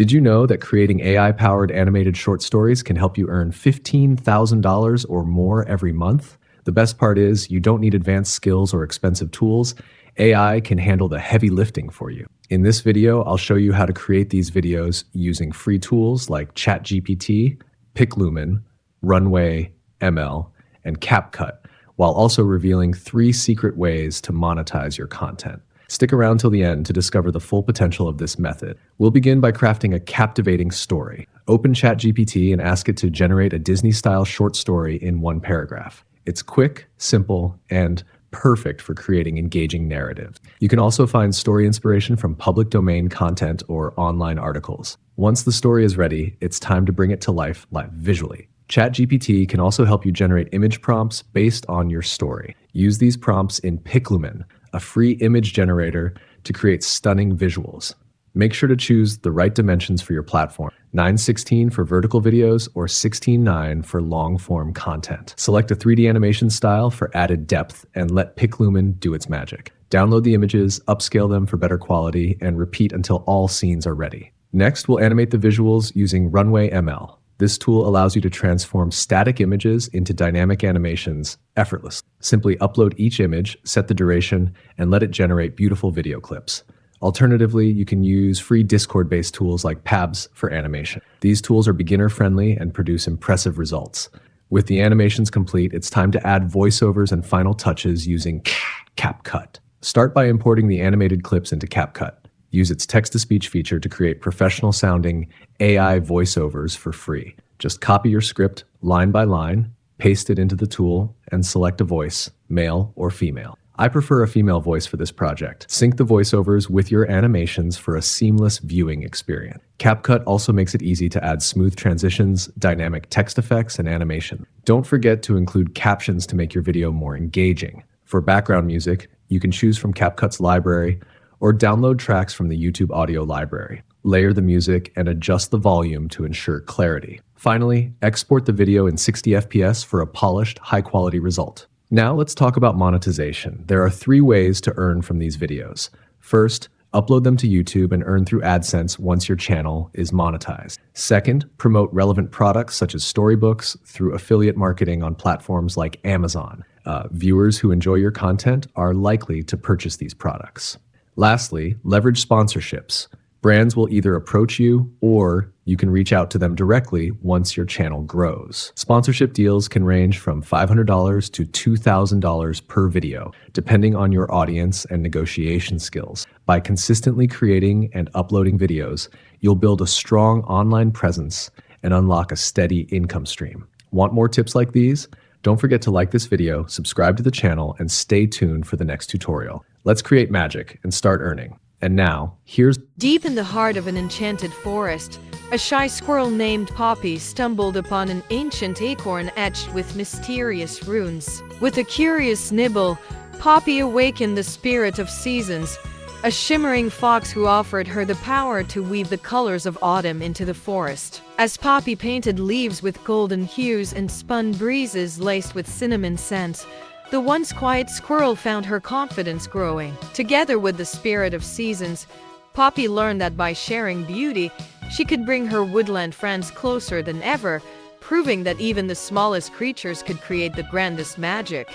Did you know that creating AI-powered animated short stories can help you earn $15,000 or more every month? The best part is you don't need advanced skills or expensive tools. AI can handle the heavy lifting for you. In this video, I'll show you how to create these videos using free tools like ChatGPT, Piclumen, Runway ML, and CapCut, while also revealing 3 secret ways to monetize your content. Stick around till the end to discover the full potential of this method. We'll begin by crafting a captivating story. Open ChatGPT and ask it to generate a Disney-style short story in 1 paragraph. It's quick, simple, and perfect for creating engaging narratives. You can also find story inspiration from public domain content or online articles. Once the story is ready, it's time to bring it to life visually. ChatGPT can also help you generate image prompts based on your story. Use these prompts in Piclumen, a free image generator, to create stunning visuals. Make sure to choose the right dimensions for your platform: 9:16 for vertical videos or 16:9 for long-form content. Select a 3D animation style for added depth and let Piclumen do its magic. Download the images, upscale them for better quality, and repeat until all scenes are ready. Next, we'll animate the visuals using Runway ML. This tool allows you to transform static images into dynamic animations effortlessly. Simply upload each image, set the duration, and let it generate beautiful video clips. Alternatively, you can use free Discord-based tools like Pabs for animation. These tools are beginner-friendly and produce impressive results. With the animations complete, it's time to add voiceovers and final touches using CapCut. Start by importing the animated clips into CapCut. Use its text-to-speech feature to create professional-sounding AI voiceovers for free. Just copy your script line by line, paste it into the tool, and select a voice, male or female. I prefer a female voice for this project. Sync the voiceovers with your animations for a seamless viewing experience. CapCut also makes it easy to add smooth transitions, dynamic text effects, and animation. Don't forget to include captions to make your video more engaging. For background music, you can choose from CapCut's library or download tracks from the YouTube audio library. Layer the music and adjust the volume to ensure clarity. Finally, export the video in 60 FPS for a polished, high-quality result. Now let's talk about monetization. There are 3 ways to earn from these videos. First, upload them to YouTube and earn through AdSense once your channel is monetized. Second, promote relevant products such as storybooks through affiliate marketing on platforms like Amazon. Viewers who enjoy your content are likely to purchase these products. Lastly, leverage sponsorships. Brands will either approach you or you can reach out to them directly once your channel grows. Sponsorship deals can range from $500 to $2,000 per video, depending on your audience and negotiation skills. By consistently creating and uploading videos, you'll build a strong online presence and unlock a steady income stream. Want more tips like these? Don't forget to like this video, subscribe to the channel, and stay tuned for the next tutorial. Let's create magic and start earning. And now, here's... Deep in the heart of an enchanted forest, a shy squirrel named Poppy stumbled upon an ancient acorn etched with mysterious runes. With a curious nibble, Poppy awakened the spirit of seasons, a shimmering fox who offered her the power to weave the colors of autumn into the forest. As Poppy painted leaves with golden hues and spun breezes laced with cinnamon scents, the once quiet squirrel found her confidence growing. Together with the spirit of seasons, Poppy learned that by sharing beauty, she could bring her woodland friends closer than ever, proving that even the smallest creatures could create the grandest magic.